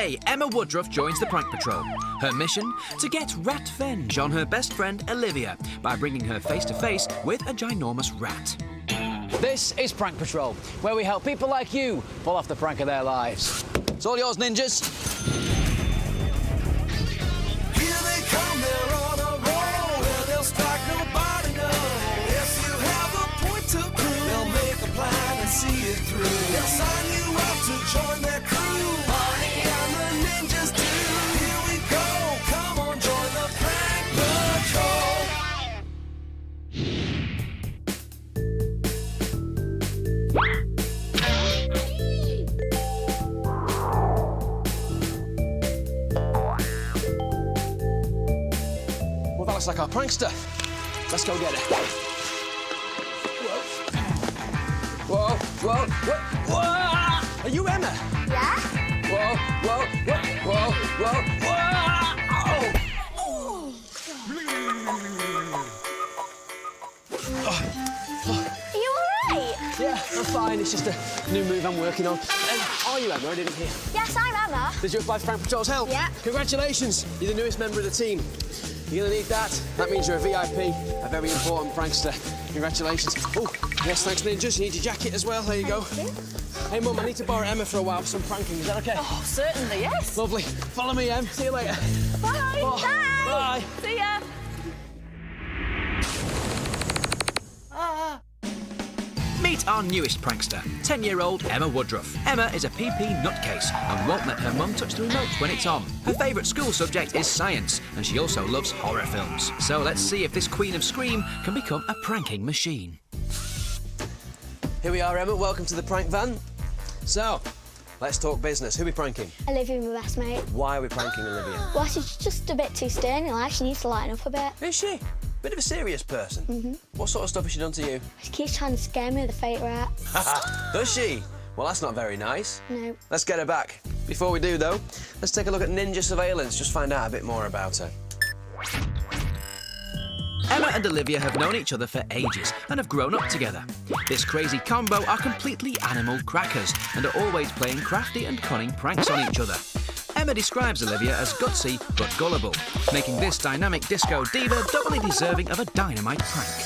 Today, Emma Woodruff joins the Prank Patrol. Her mission? To get rat-venge on her best friend Olivia by bringing her face-to-face with a ginormous rat. This is Prank Patrol, where we help people like you pull off the prank of their lives. It's all yours, ninjas. Here they come, they're on a roll, where they'll strike nobody knows. If you have a point to prove, they'll make a plan and see it through. They'll sign you up to join their crew. Barney and the ninjas do. Here we go, come on, join the Prank Patrol. Well, that looks like our prankster. Let's go get her. Whoa, whoa, whoa, whoa! Are you Emma? Yeah? Whoa, whoa, whoa, whoa, whoa, Are you alright? Yeah, I'm fine. It's just a new move I'm working on. Are you Emma? I didn't hear. Yes, I'm Emma. Did you apply for Prank Patrol's help? Yeah. Congratulations. You're the newest member of the team. You're gonna need that. That means you're a VIP, a very important prankster. Congratulations. Oh, yes, thanks, ninjas. You need your jacket as well. There you go. Thank you. Hey, Mum, I need to borrow Emma for a while for some pranking. Is that okay? Oh, certainly, yes. Lovely. Follow me, Em. See you later. Bye. Oh, bye. See ya. Meet our newest prankster, 10-year-old Emma Woodruff. Emma is a PP nutcase and won't let her mum touch the remote when it's on. Her favourite school subject is science, and she also loves horror films. So let's see if this Queen of Scream can become a pranking machine. Here we are, Emma. Welcome to the prank van. So, let's talk business. Who are we pranking? Olivia, my best mate. Why are we pranking Olivia? Well, she's just a bit too stern in life. She needs to lighten up a bit. Is she? Bit of a serious person. What sort of stuff has she done to you? She keeps trying to scare me with a fake rat. Does she? Well, that's not very nice. No. Let's get her back. Before we do, though, let's take a look at ninja surveillance, just find out a bit more about her. Emma and Olivia have known each other for ages and have grown up together. This crazy combo are completely animal crackers and are always playing crafty and cunning pranks on each other. Emma describes Olivia as gutsy but gullible, making this dynamic disco diva doubly deserving of a dynamite prank.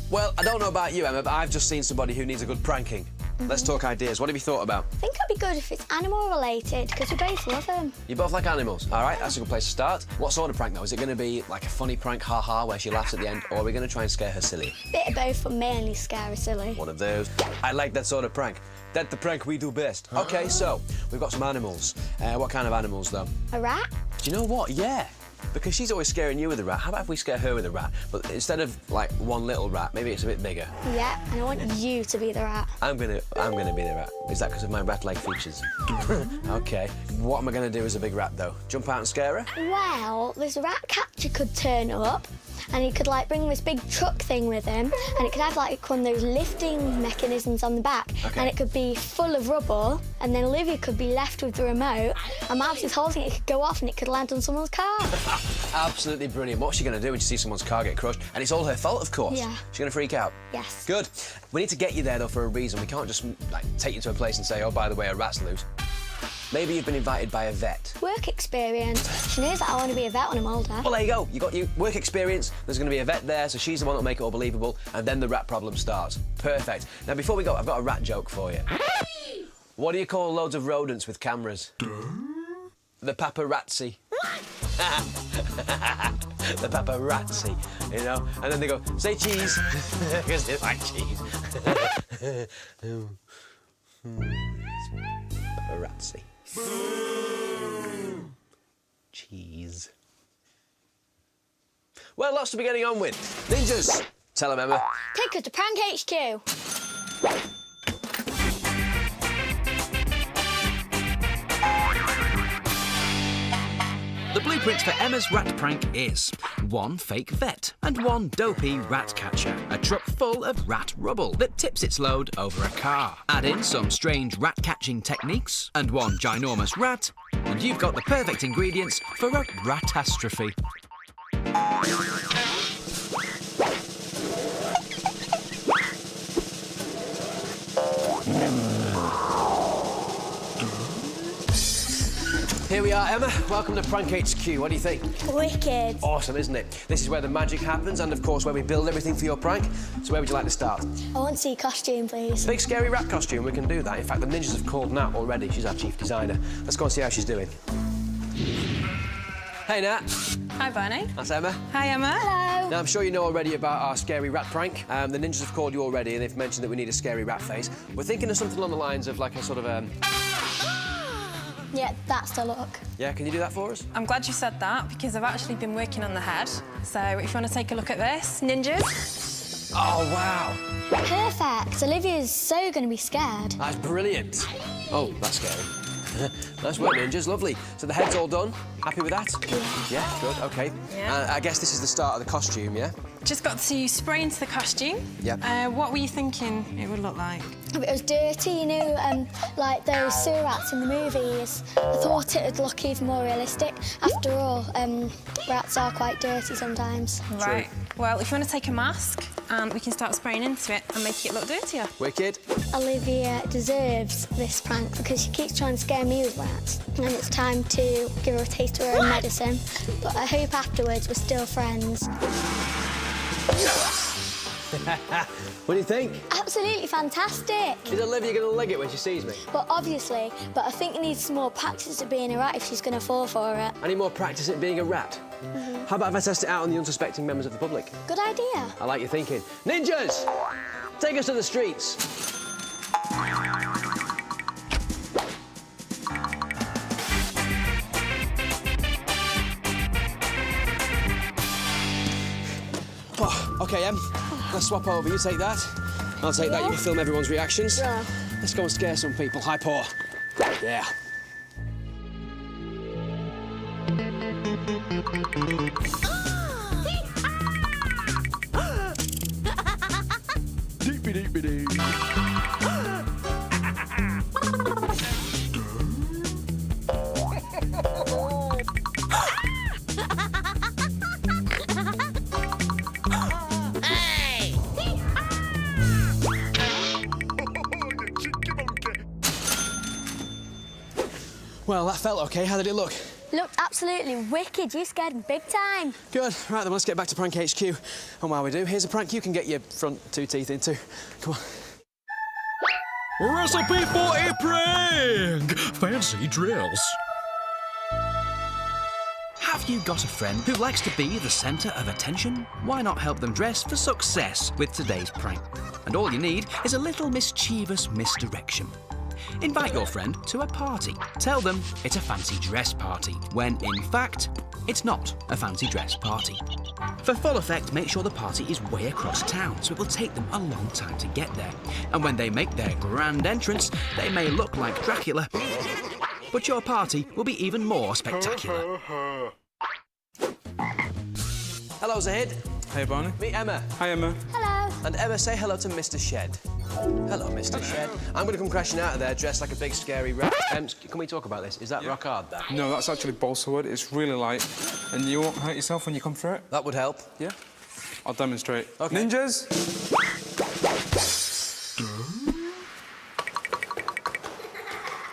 Well, I don't know about you, Emma, but I've just seen somebody who needs a good pranking. Let's talk ideas. What have you thought about? I think it'd be good if it's animal related, because we both love them. You both like animals. All right, that's a good place to start. What sort of prank, though? Is it going to be like a funny prank, ha-ha, where she laughs at the end, or are we going to try and scare her silly? Bit of both, but mainly scare her silly. One of those. I like that sort of prank. That's the prank we do best. OK, so, we've got some animals. What kind of animals, though? A rat? Do you know what? Yeah. Because she's always scaring you with a rat. How about if we scare her with a rat? But instead of, like, one little rat, maybe it's a bit bigger. Yeah, and I want you to be the rat. I'm gonna be the rat. Is that because of my rat-like features? OK. What am I gonna do as a big rat, though? Jump out and scare her? Well, this rat catcher could turn up, and he could, like, bring this big truck thing with him, and it could have, like, one of those lifting mechanisms on the back, Okay. and it could be full of rubble, and then Olivia could be left with the remote, and Mouse is holding it, it could go off, and it could land on someone's car. Absolutely brilliant. What's she going to do when she sees someone's car get crushed? And it's all her fault, of course. Yeah. She's going to freak out. Yes. Good. We need to get you there, though, for a reason. We can't just, like, take you to a place and say, oh, by the way, a rat's loose. Maybe you've been invited by a vet. Work experience. She knows that I want to be a vet when I'm older. Well, there you go. You got your work experience. There's going to be a vet there, so she's the one that'll make it all believable, and then the rat problem starts. Perfect. Now, before we go, I've got a rat joke for you. What do you call loads of rodents with cameras? The paparazzi. The paparazzi, you know? And then they go, say cheese, because they like cheese. Paparazzi. Cheese. Well, lots to be getting on with. Ninjas, tell them, Emma. Take her to Prank HQ. The blueprint for Emma's rat prank is 1 fake vet and 1 dopey rat catcher. A truck full of rat rubble that tips its load over a car. Add in some strange rat catching techniques and 1 ginormous rat, and you've got the perfect ingredients for a ratastrophe. Here we are, Emma. Welcome to Prank HQ. What do you think? Wicked. Awesome, isn't it? This is where the magic happens and, of course, where we build everything for your prank. So where would you like to start? I want to see costume, please. Big scary rat costume, we can do that. In fact, the ninjas have called Nat already. She's our chief designer. Let's go and see how she's doing. Hey, Nat. Hi, Barney. That's Emma. Hi, Emma. Hello. Now, I'm sure you know already about our scary rat prank. The ninjas have called you already and they've mentioned that we need a scary rat face. We're thinking of something along the lines of like a sort of Yeah, that's the look. Yeah, can you do that for us? I'm glad you said that because I've actually been working on the head. So if you want to take a look at this, ninjas. Oh, wow. Perfect. Olivia's so going to be scared. That's brilliant. Oh, that's scary. Nice work, ninjas. Lovely. So the head's all done. Happy with that? Yeah, good. OK. Yeah. I guess this is the start of the costume, yeah? Just got to spray into the costume. Yep. What were you thinking it would look like? If it was dirty, you know, like those sewer rats in the movies, I thought it would look even more realistic. After all, rats are quite dirty sometimes. Right. Well, if you want to take a mask, and we can start spraying into it and make it look dirtier. Wicked. Olivia deserves this prank because she keeps trying to scare me with rats. And it's time to give her a taste of her own medicine. But I hope afterwards we're still friends. What do you think? Absolutely fantastic. Is Olivia going to leg it when she sees me? Well, obviously, but I think it needs some more practice at being a rat if she's going to fall for it. I need more practice at being a rat. How about if I test it out on the unsuspecting members of the public? Good idea. I like your thinking. Ninjas! Take us to the streets. Oh, OK, let's swap over. You take that. I'll take that. You can film everyone's reactions. Yeah. Let's go and scare some people. High paw. Yeah. Well, that felt OK. How did it look? Looked absolutely wicked. You scared me big time. Good. Right, then let's get back to Prank HQ. And while we do, here's a prank you can get your front two teeth into. Come on. Recipe for a prank! Fancy drills. Have you got a friend who likes to be the centre of attention? Why not help them dress for success with today's prank? And all you need is a little mischievous misdirection. Invite your friend to a party. Tell them it's a fancy dress party, when in fact, it's not a fancy dress party. For full effect, make sure the party is way across town, so it will take them a long time to get there. And when they make their grand entrance, they may look like Dracula, but your party will be even more spectacular. Hello, Zahid. Hey, Barney. Meet Emma. Hi, Emma. Hello. And Emma, say hello to Mr. Shed. Hello, Mr. Shed. I'm going to come crashing out of there dressed like a big scary rat. Can we talk about this? Is that rock hard, that? No, that's actually balsa wood. It's really light, and you won't hurt yourself when you come through it. That would help. Yeah. I'll demonstrate. OK. Ninjas!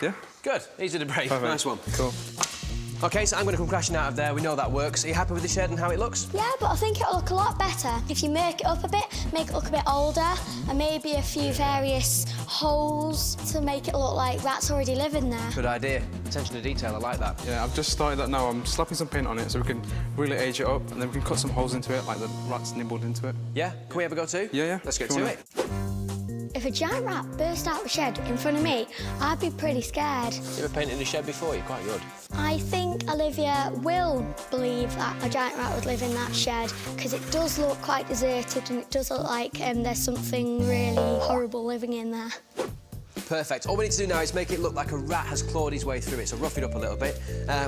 Yeah? Good. Easy to break. Perfect. Nice one. Cool. OK, so I'm going to come crashing out of there. We know that works. Are you happy with the shed and how it looks? Yeah, but I think it'll look a lot better if you make it up a bit, make it look a bit older, and maybe a few various holes to make it look like rats already live in there. Good idea. Attention to detail, I like that. Yeah, I've just started that now. I'm slapping some paint on it so we can really age it up, and then we can cut some holes into it, like the rats nibbled into it. Yeah? Can we have a go too? Yeah. Let's get If you to wanna- it. If a giant rat burst out of a shed in front of me, I'd be pretty scared. You ever painted in a shed before? You're quite good. I think Olivia will believe that a giant rat would live in that shed because it does look quite deserted and it does look like there's something really horrible living in there. Perfect. All we need to do now is make it look like a rat has clawed his way through it, so rough it up a little bit.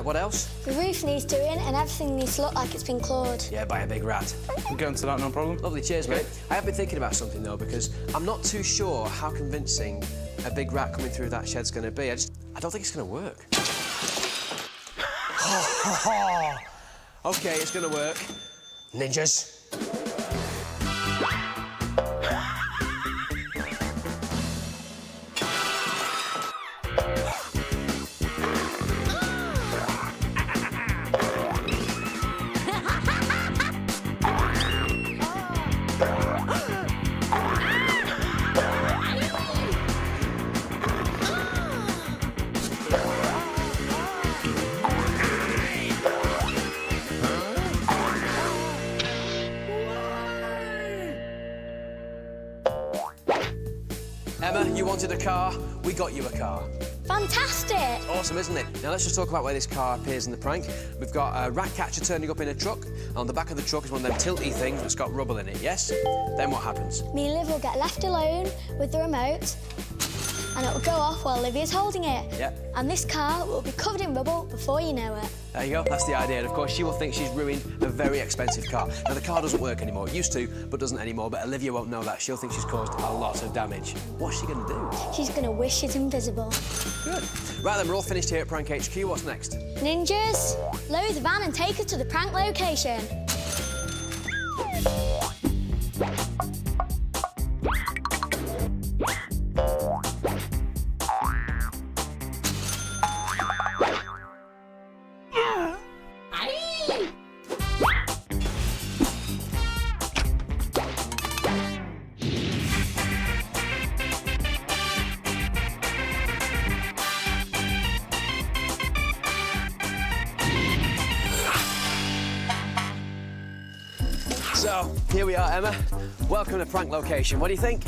What else? The roof needs doing and everything needs to look like it's been clawed. Yeah, by a big rat. We'll get into that, no problem. Lovely, cheers, mate. I have been thinking about something, though, because I'm not too sure how convincing a big rat coming through that shed's going to be. I don't think it's going to work. OK, it's going to work. Ninjas. You wanted a car, we got you a car. Fantastic! Awesome, isn't it? Now let's just talk about where this car appears in the prank. We've got a rat catcher turning up in a truck. On the back of the truck is one of them tilty things that's got rubble in it, yes? Then what happens? Me and Liv will get left alone with the remote and it will go off while Olivia's holding it. Yeah. And this car will be covered in rubble before you know it. There you go, that's the idea. And of course, she will think she's ruined a very expensive car. Now, the car doesn't work anymore. It used to, but doesn't anymore. But Olivia won't know that. She'll think she's caused a lot of damage. What's she going to do? She's going to wish she's invisible. Good. Right then, we're all finished here at Prank HQ. What's next? Ninjas, lower the van and take us to the prank location. So, here we are, Emma. Welcome to Prank Location. What do you think?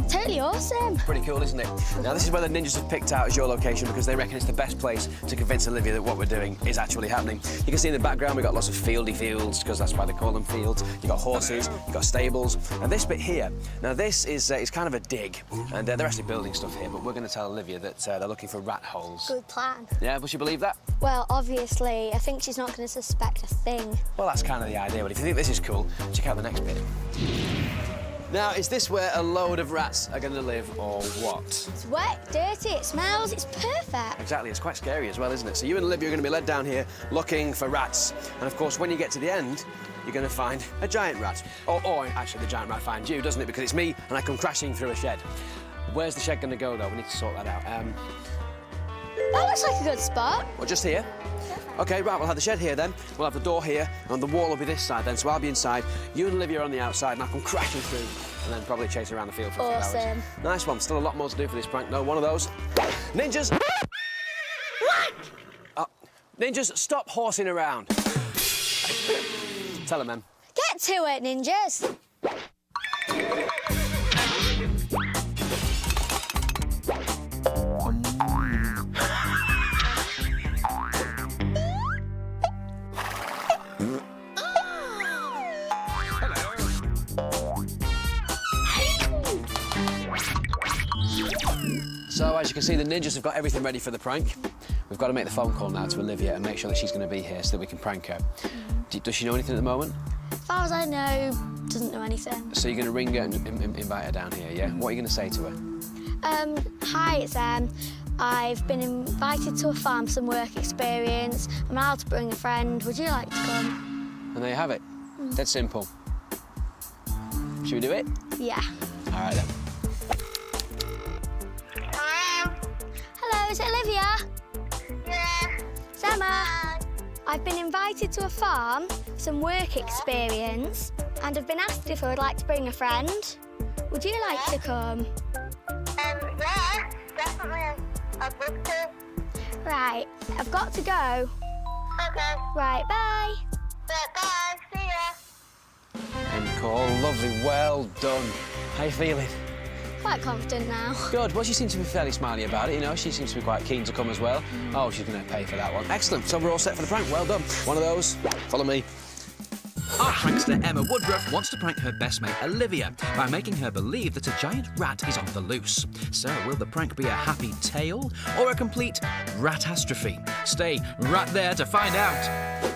Totally awesome. Pretty cool, isn't it? Now, this is where the ninjas have picked out as your location because they reckon it's the best place to convince Olivia that what we're doing is actually happening. You can see in the background we've got lots of fieldy fields, because that's why they call them fields. You've got horses, you've got stables, and this bit here. Now, this is kind of a dig, and they're actually building stuff here, but we're going to tell Olivia that they're looking for rat holes. Good plan. Yeah, will she believe that? Well, obviously, I think she's not going to suspect a thing. Well, that's kind of the idea, but if you think this is cool, check out the next bit. Now, is this where a load of rats are going to live, or what? It's wet, dirty, it smells, it's perfect. Exactly, it's quite scary as well, isn't it? So you and Olivia are going to be led down here looking for rats. And of course, when you get to the end, you're going to find a giant rat. Or actually, the giant rat finds you, doesn't it? Because it's me, and I come crashing through a shed. Where's the shed going to go, though? We need to sort that out. That looks like a good spot. Well, just here? OK, right, we'll have the shed here then. We'll have the door here, and the wall will be this side then, so I'll be inside. You and Olivia are on the outside, and I'll come crashing through, and then probably chase around the field for a few hours. Nice one. Still a lot more to do for this prank, though. One of those. Ninjas! Ninjas, stop horsing around. Tell them, Em. Get to it, ninjas. So, as you can see, the ninjas have got everything ready for the prank. We've got to make the phone call now to Olivia and make sure that she's going to be here so that we can prank her. Does she know anything at the moment? As far as I know, doesn't know anything. So you're going to ring her and invite her down here, yeah? What are you going to say to her? Hi, it's Em. I've been invited to a farm, some work experience. I'm allowed to bring a friend. Would you like to come? And there you have it. Dead simple. Should we do it? Yeah. All right, then. Hello, is it Olivia? Yeah. It's Emma. I've been invited to a farm, some work experience, and I've been asked if I would like to bring a friend. Would you like to come? Yeah, definitely. I'd love to. Right, I've got to go. Okay. Right, bye. Bye. See ya. End call. Lovely. Well done. How you feeling? Quite confident now. Good. Well, she seems to be fairly smiley about it, you know. She seems to be quite keen to come as well. Oh, she's going to pay for that one. Excellent. So we're all set for the prank. Well done. One of those. Follow me. Our prankster Emma Woodruff wants to prank her best mate Olivia by making her believe that a giant rat is on the loose. So will the prank be a happy tale or a complete ratastrophe? Stay right there to find out.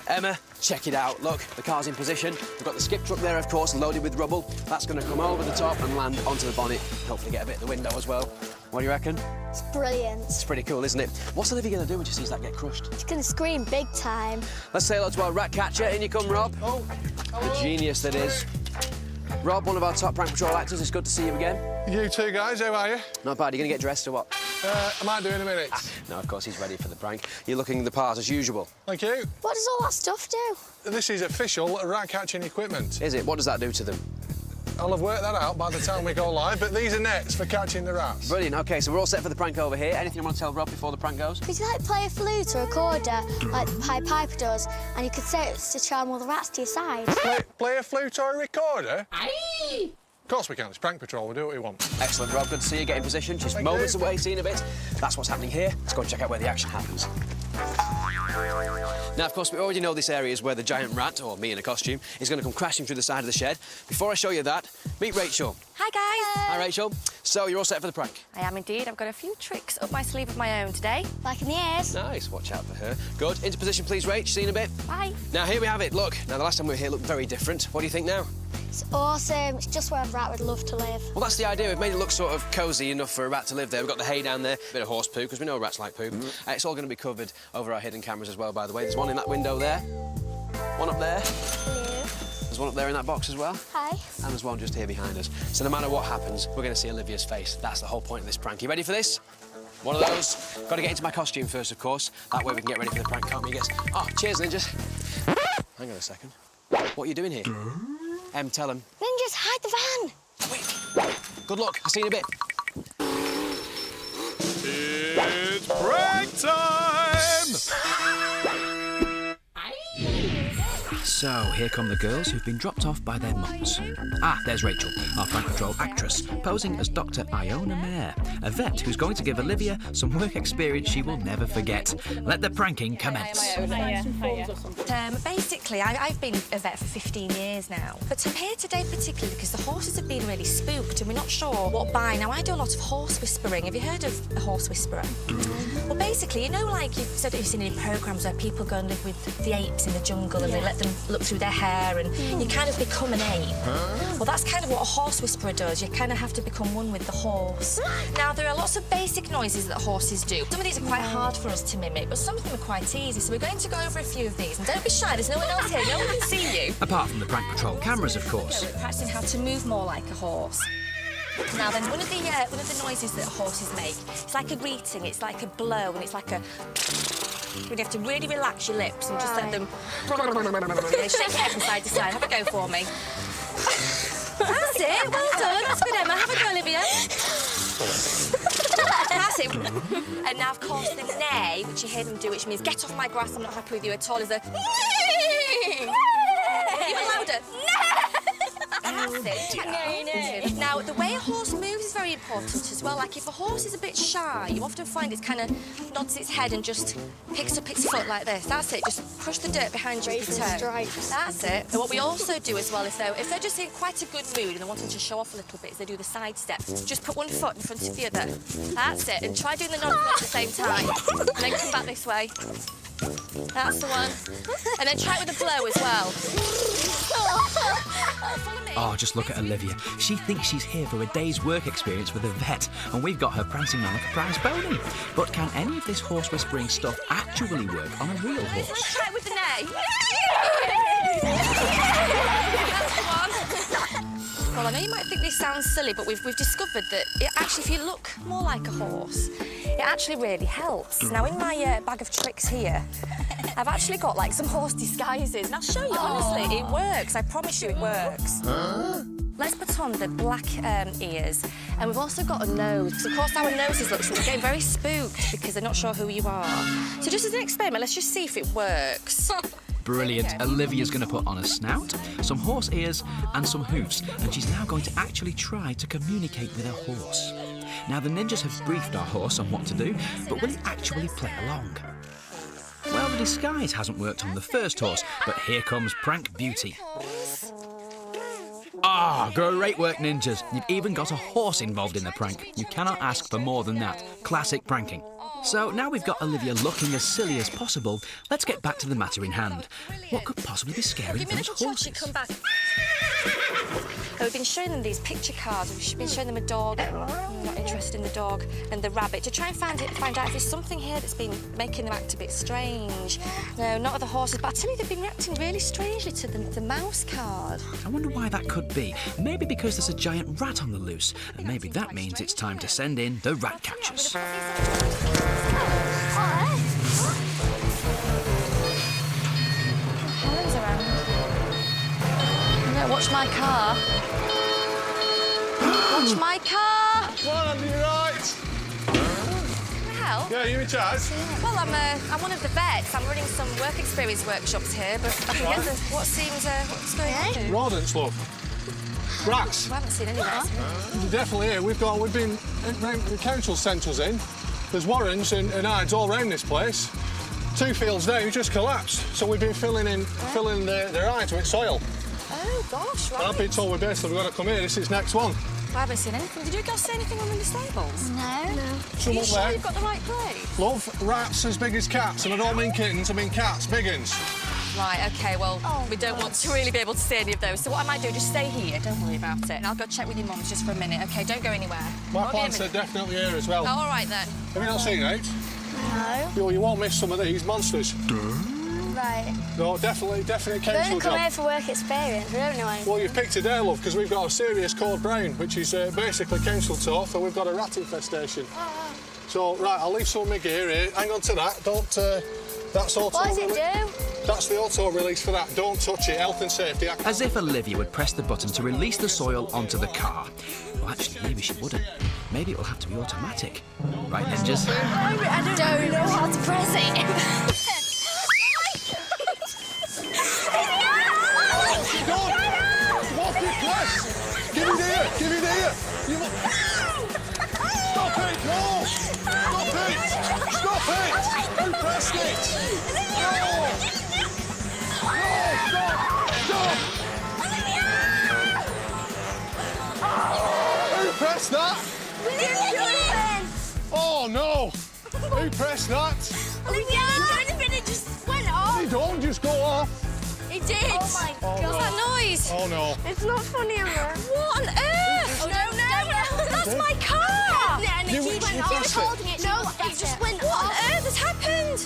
Emma, check it out. Look, the car's in position. We've got the skip truck there, of course, loaded with rubble. That's going to come over the top and land onto the bonnet. Hopefully get a bit of the window as well. What do you reckon? It's brilliant. It's pretty cool, isn't it? What's Olivia going to do when she sees that get crushed? She's going to scream big time. Let's say hello to our rat catcher. In you come, Rob. Oh, The genius that is. Rob, one of our top prank patrol actors. It's good to see you again. you two guys, how are you? Not bad. Are you going to get dressed or what? I might do in a minute. No, of course, he's ready for the prank. You're looking the part as usual. Thank you. What does all that stuff do? This is official rat catching equipment. Is it? What does that do to them? I'll have worked that out by the time we go live, but these are nets for catching the rats. Brilliant. OK, so we're all set for the prank over here. Anything you want to tell Rob before the prank goes? Could you, like, play a flute or a recorder, like the Pied Piper does, and you could say it's to charm all the rats to your side? Play a flute or a recorder? Aye. course we can. It's Prank Patrol. We do what we want. Excellent, Rob. Good to see you. Get in position. Just Thank moments you. away, seeing a bit. That's what's happening here. Let's go and check out where the action happens. Now, of course, we already know this area is where the giant rat, or me in a costume, is going to come crashing through the side of the shed. Before I show you that, meet Rachel. Hi, guys. Hi, Rachel. So, you're all set for the prank? I am indeed. I've got a few tricks up my sleeve of my own today. Like in the ears. Nice. Watch out for her. Good. Into position, please, Rach. See you in a bit. Bye. Now, here we have it. Look. Now, the last time we were here looked very different. What do you think now? It's awesome. It's just where a rat would love to live. Well, that's the idea. We've made it look sort of cosy enough for a rat to live there. We've got the hay down there, a bit of horse poo, because we know rats like poo. It's all going to be covered over our hidden cameras as well, by the way. There's one in that window there, one up there. Hello. There's one up there in that box as well. Hi. And there's one just here behind us. So no matter what happens, we're going to see Olivia's face. That's the whole point of this prank. You ready for this? One of those. Got to get into my costume first, of course. That way we can get ready for the prank, can't we, guys? Oh, cheers, ninjas. Hang on a second. What are you doing here? Tell them. Ninjas, hide the van. Wait. Good luck. I'll see you in a bit. It's prank time! So, here come the girls who've been dropped off by their mums. Ah, there's Rachel, our Prank Patrol actress, posing as Dr. Iona Mayer, a vet who's going to give Olivia some work experience she will never forget. Let the pranking commence. Basically, I've been a vet for 15 years now. But I'm here today particularly because the horses have been really spooked and we're not sure what by. Now, I do a lot of horse whispering. Have you heard of a horse whisperer? Well, basically, you know, like you've seen in programmes where people go and live with the apes in the jungle and they let them look through their hair and you kind of become an ape. Well, that's kind of what a horse whisperer does. You kind of have to become one with the horse. Now, there are lots of basic noises that horses do. Some of these are quite hard for us to mimic, but some of them are quite easy. So we're going to go over a few of these. And don't be shy, there's no one else here. No one can see you. Apart from the Prank Patrol cameras, of course. We're practicing how to move more like a horse. Now then, one of the noises that horses make, it's like a greeting, it's like a blow, and it's like a... You have to really relax your lips and just let them... Shake your head from side to side. Have a go for me. That's it. Well done. That's good, Emma. Have a go, Olivia. That's it. And now, of course, the neigh, which you hear them do, which means get off my grass, I'm not happy with you at all, is a... Even louder. That's it. Now, the way a horse moves is very important as well. Like, if a horse is a bit shy, you often find it kind of nods its head and just picks up its foot like this. That's it. Just crush the dirt behind you with your toe. That's it. And what we also do as well is, though, if they're just in quite a good mood and they're wanting to show off a little bit, is they do the side step. Just put one foot in front of the other. That's it. And try doing the nod at the same time. And then come back this way. That's the one. And then try it with a blow as well. Follow me. Oh, just look at Olivia. She thinks she's here for a day's work experience with a vet, and we've got her prancing around like a prize pony. But can any of this horse whispering stuff actually work on a real horse? Try it with the neigh. That's the one. Well, I know you might think this sounds silly, but we've discovered that if you look more like a horse, it actually really helps. Now, in my bag of tricks here, I've actually got, like, some horse disguises. And I'll show you, honestly, it works. I promise you it works. Let's put on the black ears. And we've also got a nose, because, of course, our noses look so they're getting very spooked because they're not sure who you are. So just as an experiment, let's just see if it works. Brilliant. Okay. Olivia's going to put on a snout, some horse ears and some hoofs, and she's now going to actually try to communicate with her horse. Now, the ninjas have briefed our horse on what to do, but will it actually play along? Well, the disguise hasn't worked on the first horse, but here comes Prank Beauty. Ah, great work, ninjas. You've even got a horse involved in the prank. You cannot ask for more than that. Classic pranking. So now we've got Olivia looking as silly as possible, let's get back to the matter in hand. What could possibly be scaring those horses? Come back. We've been showing them these picture cards. We've been showing them a dog. I'm not interested in the dog. And the rabbit to try and find out if there's something here that's been making them act a bit strange. No, not the horses, but I tell you, they've been reacting really strangely to the mouse card. I wonder why that could be. Maybe because there's a giant rat on the loose, and maybe that means it's time to send in the rat catchers. Helen's around. No, watch my car. Watch my car. Well, Andy, you right? Can I help? Yeah, you in charge? Well, I'm one of the vets. I'm running some work experience workshops here, but I can get what's going on? Rodents, love. Rats. I haven't seen any rats. Definitely here. We've been, the council sent us in. There's warrens and hides all around this place. 2 fields down, it just collapsed. So we've been filling their hides with soil. Oh, gosh, right. And I've been told we've got to come here. This is next one. I haven't seen anything. Did you guys see anything in the stables? No. Are you sure you've got the right place? Love, rats as big as cats, and I don't mean kittens, I mean cats, big uns. Right, OK, well, we don't want to really be able to see any of those. So what I might do, just stay here, don't worry about it. And I'll go check with your mums just for a minute, OK? Don't go anywhere. My plants are definitely here as well. Oh, all right, then. Have you not seen it? No. You won't miss some of these monsters. Right. No, definitely council We only come job. here for work experience, we don't know anything. Well, you've picked a day, love, because we've got a serious code brown, which is basically council talk, so we've got a rat infestation. So, right, I'll leave some of my gear here. Hang on to that. Don't... that's auto... What does it do? That's the auto release for that. Don't touch it. Health and safety. As if Olivia would press the button to release the soil onto the car. Well, actually, maybe she wouldn't. Maybe it'll have to be automatic. Right, ninjas? I don't know how to press it. Give it here! Give it here! Stop it! No! Stop it! Stop it! Who pressed it? No! No! Stop! Stop! Who pressed that? We didn't do anything. Oh no! Who pressed that? Olivia! It just went off. You don't just go off. It did. Oh my God. What's that noise? Oh no! It's not funny, Emma. What on earth? No. That's my car! And it You keeps pressed it. holding it. No, it just went What on off. earth has happened?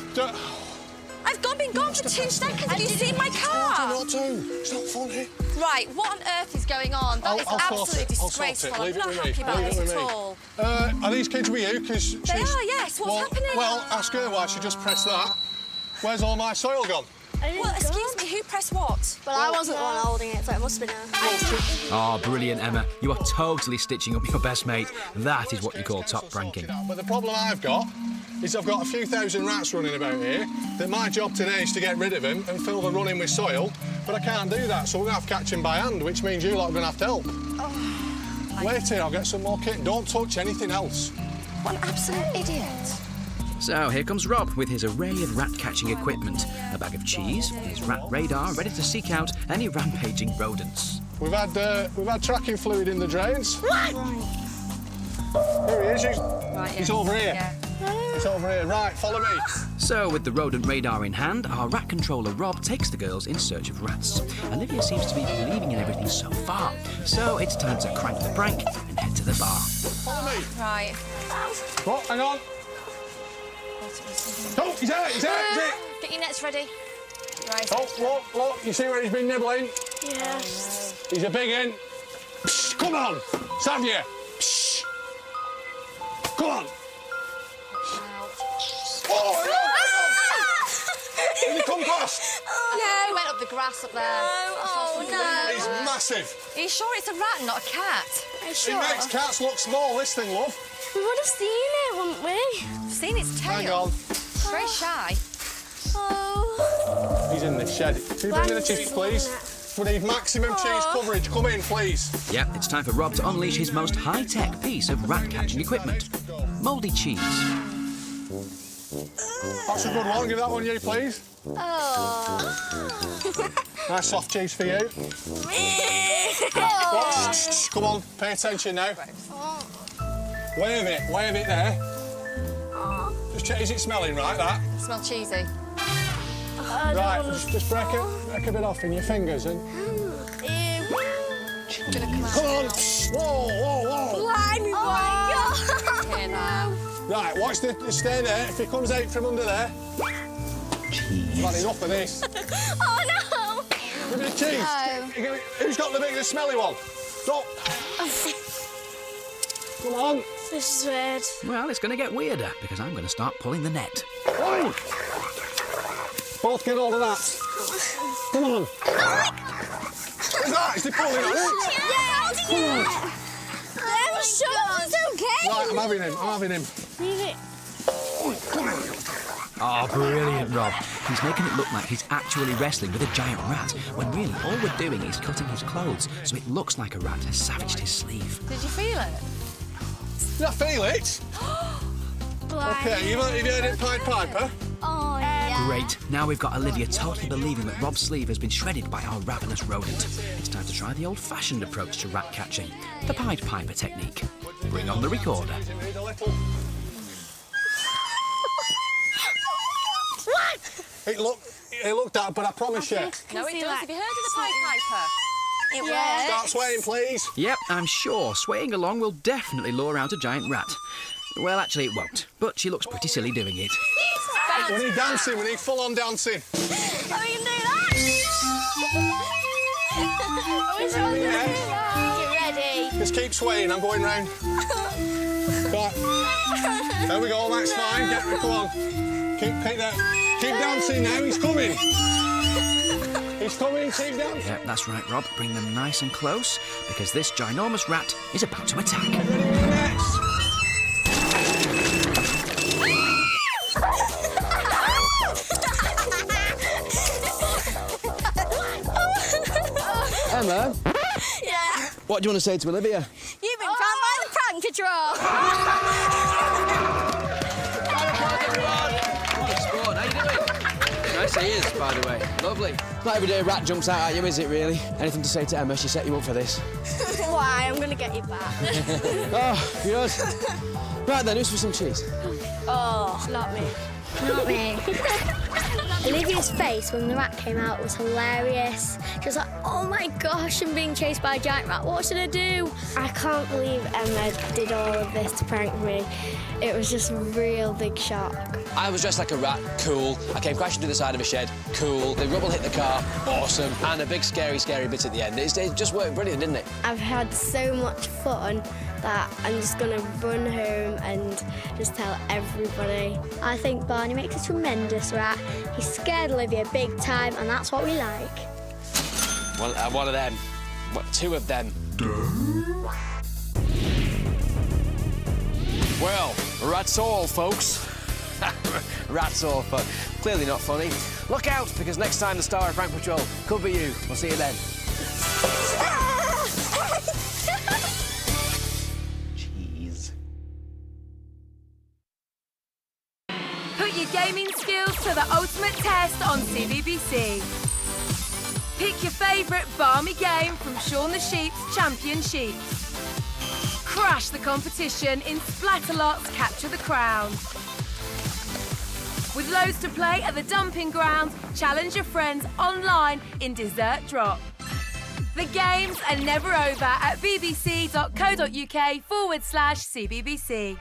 I've been gone for 2 seconds. Have you seen my car? Not to. It's not funny. Right, what on earth is going on? That is absolutely disgraceful. I'm not happy about this at all. Are these kids with you? Because They are, yes. What's happening? Well, ask her why she just pressed that. Where's all my soil gone? Well, excuse me, who pressed what? Well, I wasn't the one holding it, so it must have been her. Oh, brilliant, Emma. You are totally stitching up your best mate. That is what you call top pranking. But the problem I've got is I've got a few thousand rats running about here, that my job today is to get rid of them and fill the run in with soil, but I can't do that, so we're going to have to catch them by hand, which means you lot are going to have to help. Oh, Wait here, I'll get some more kit. Don't touch anything else. what an absolute idiot. So here comes Rob with his array of rat-catching equipment. A bag of cheese, his rat radar ready to seek out any rampaging rodents. We've had tracking fluid in the drains. Here he is. He's over here. Yeah. He's over here. Right, follow me. So with the rodent radar in hand, our rat controller Rob takes the girls in search of rats. Olivia seems to be believing in everything so far. So it's time to crank the prank and head to the bar. Follow me. Right. What? Hang on. Oh, he's there, he's there, he's there. Get your nets ready. Right. Oh, look, you see where he's been nibbling? Yeah. He's a big one. Psst, come on, Xavier. Psst. Come on. Oh, hang on. Did he come past? No, he went up the grass up there. Oh, no. He's massive. Are you sure it's a rat and not a cat? Are you It sure? makes cats look small, this thing, love. We would have seen it, wouldn't we? I've seen its tail. Hang on. It's very shy. Oh. He's in the shed. Can you bring me the cheese, please? We need maximum cheese coverage. Come in, please. Yep, it's time for Rob to unleash his most high-tech piece of rat-catching equipment. Mouldy cheese. That's a good one. Give that one you, please. Oh. Nice soft cheese for you. Oh. Shh, come on, pay attention now. Wave it there. Just check, is it smelling right, that? Smell cheesy. Right, just break a bit off in your fingers and... Gonna come out. Come on! Whoa! Blimey, oh my God. Hear that? Right, watch stay there. If he comes out from under there... I've had enough of this. Oh, no. Give me the cheese. No. Who's got the biggest smelly one? Stop. Come on. This is weird. Well, it's going to get weirder because I'm going to start pulling the net. Oi! Both get hold of that. Come on. What's that? Is he pulling on it? Yeah, holding it. I'm sure it's okay. Right, I'm having him. Leave it. Come on. Oh, brilliant, Rob. He's making it look like he's actually wrestling with a giant rat, when really all we're doing is cutting his clothes so it looks like a rat has savaged his sleeve. Did you feel it? Did I feel it? OK, you've heard it, Pied Piper? Oh, yeah. Great. Now we've got Olivia totally believing that Rob's sleeve has been shredded by our ravenous rodent. It's time to try the old-fashioned approach to rat catching, the Pied Piper technique. Bring on the recorder. It looked that, but I promise you. No, it does. Have you heard of the Pied Piper? It works. Start swaying, please. Yep, I'm sure swaying along will definitely lure out a giant rat. Well, actually, it won't, but she looks pretty silly doing it. We need dancing, we need full-on dancing. Oh, we can do that. Get ready. Just keep swaying, I'm going round. Right. There we go, that's fine. Come on. Keep dancing now, he's coming. He's coming, keep dancing. Yep, that's right, Rob. Bring them nice and close, because this ginormous rat is about to attack. Next. Emma? Yeah. What do you want to say to Olivia? You've been pranked by the prank control. What a sport, how you doing? Nice he is, by the way. Lovely. Not every day a rat jumps out at you, is it, really? Anything to say to Emma? She set you up for this. Why? I'm going to get you back. Oh, good. Right then, who's for some cheese? Oh, not me. Not me. Olivia's face when the rat came out was hilarious. She was like, oh my gosh, I'm being chased by a giant rat. What should I do? I can't believe Emma did all of this to prank me. It was just a real big shock. I was dressed like a rat, cool. I came crashing to the side of a shed, cool. The rubble hit the car, awesome. And a big scary bit at the end. It just worked brilliant, didn't it? I've had so much fun that I'm just going to run home and just tell everybody. I think Barney makes a tremendous rat. He scared Olivia big time, and that's what we like. One of them. Two of them. Well, that's all, folks. Rats all, folks. Clearly not funny. Look out, because next time the star of Prank Patrol could be you. We'll see you then. Cheese. Put your gaming skills to the ultimate test on CBBC. Pick your favourite balmy game from Shaun the Sheep's Champion Sheeps. Crash the competition in Splatterlot's Capture the Crown. With loads to play at the dumping grounds, challenge your friends online in Desert Drop. The games are never over at bbc.co.uk/CBBC.